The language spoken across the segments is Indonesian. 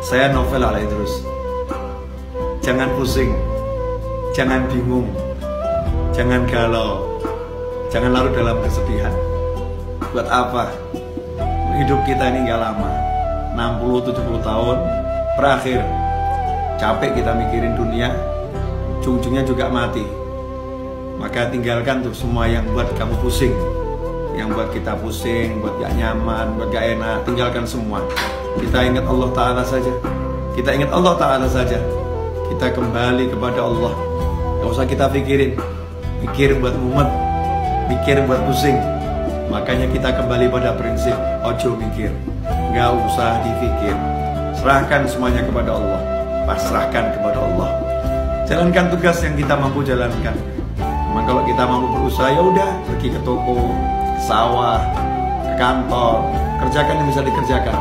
Saya Novel Alaidrus. Jangan pusing, jangan bingung, jangan galau, jangan larut dalam kesedihan. Buat apa? Hidup kita ini gak lama, 60-70 tahun berakhir. Capek kita mikirin dunia, ujung-ujungnya juga mati. Maka tinggalkan tuh semua yang buat kamu pusing, yang buat kita pusing, buat gak nyaman, buat gak enak. Tinggalkan semua. Kita ingat Allah Ta'ala saja. Kita ingat Allah Ta'ala saja. Kita kembali kepada Allah. Gak usah kita pikirin, mikir buat mumet, mikir buat pusing. Makanya kita kembali pada prinsip ojo mikir, gak usah dipikir. Serahkan semuanya kepada Allah, pasrahkan kepada Allah. Jalankan tugas yang kita mampu jalankan. Memang kalau kita mampu berusaha, ya udah, pergi ke toko, ke sawah, ke kantor, kerjakan yang bisa dikerjakan.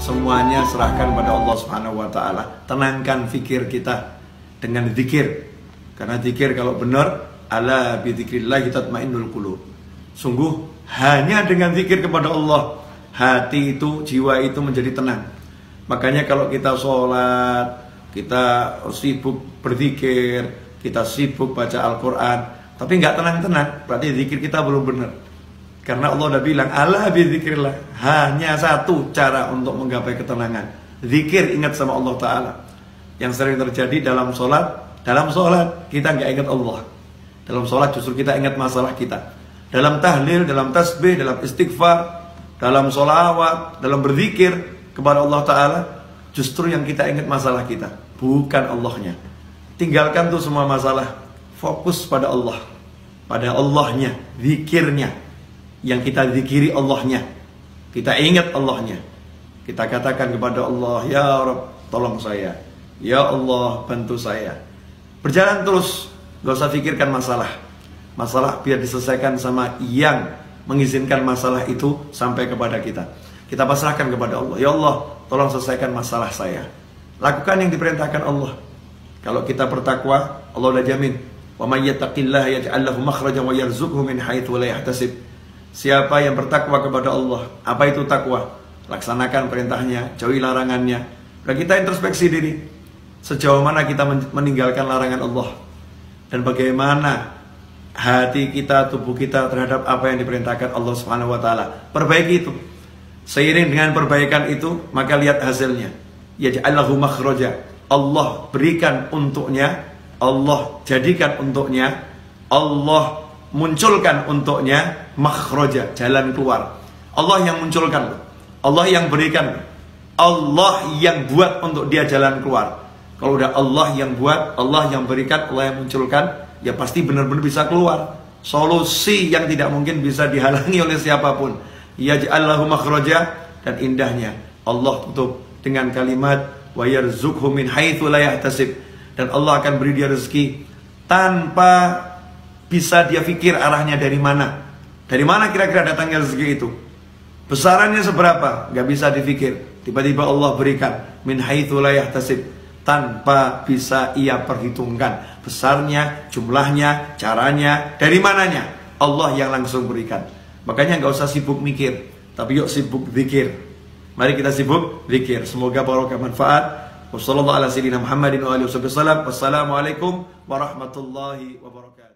Semuanya serahkan pada Allah Subhanahu wa Ta'ala. Tenangkan fikir kita dengan zikir. Karena zikir kalau benar, ala bi dzikrillah tatmainnul qulub. Sungguh hanya dengan zikir kepada Allah, hati itu, jiwa itu menjadi tenang. Makanya kalau kita sholat, kita sibuk berzikir, kita sibuk baca Al-Quran, tapi nggak tenang-tenang, berarti zikir kita belum benar. Karena Allah udah bilang, ala bi dzikrillah, hanya satu cara untuk menggapai ketenangan, zikir, ingat sama Allah Ta'ala. Yang sering terjadi dalam sholat kita nggak ingat Allah. Dalam sholat justru kita ingat masalah kita. Dalam tahlil, dalam tasbih, dalam istighfar, dalam sholawat, dalam berzikir kepada Allah Ta'ala, justru yang kita ingat masalah kita, bukan Allahnya. Tinggalkan tuh semua masalah, fokus pada Allah, pada Allahnya, zikirnya. Yang kita zikiri Allahnya, kita ingat Allahnya, kita katakan kepada Allah, ya Rabb, tolong saya, ya Allah, bantu saya. Berjalan terus, gak usah pikirkan masalah biar diselesaikan sama yang mengizinkan masalah itu sampai kepada kita. Kita pasrahkan kepada Allah, ya Allah, tolong selesaikan masalah saya. Lakukan yang diperintahkan Allah. Kalau kita bertakwa, Allah udah jamin, wa may yattaqillaha yaj'al lahu makhrajan wa yarzuqhu min haitsu la yahtasib. Siapa yang bertakwa kepada Allah, apa itu takwa? Laksanakan perintahnya, jauhi larangannya. Dan kita introspeksi diri, sejauh mana kita meninggalkan larangan Allah, dan bagaimana hati kita, tubuh kita terhadap apa yang diperintahkan Allah Subhanahu wa Ta'ala. Perbaiki itu. Seiring dengan perbaikan itu, maka lihat hasilnya. Yaj'allahu makhraja. Allah berikan untuknya, Allah jadikan untuknya, Allah munculkan untuknya makhraja, jalan keluar. Allah yang munculkan, Allah yang berikan, Allah yang buat untuk dia jalan keluar. Kalau udah Allah yang buat, Allah yang berikan, Allah yang munculkan, ya pasti benar-benar bisa keluar. Solusi yang tidak mungkin bisa dihalangi oleh siapapun. Yaj'allahu makhraja, dan indahnya Allah tutup dengan kalimat wa yarzuqhu min haitsu la yahtasib, dan Allah akan beri dia rezeki tanpa bisa dia pikir arahnya dari mana. Dari mana kira-kira datangnya rezeki itu? Besarannya seberapa? Gak bisa dipikir. Tiba-tiba Allah berikan min haitsu la yahtasib, tanpa bisa ia perhitungkan besarnya, jumlahnya, caranya, dari mananya. Allah yang langsung berikan. Makanya gak usah sibuk mikir, tapi yuk sibuk zikir. Mari kita sibuk zikir. Semoga barokah manfaat. Wassalamualaikum warahmatullahi wabarakatuh.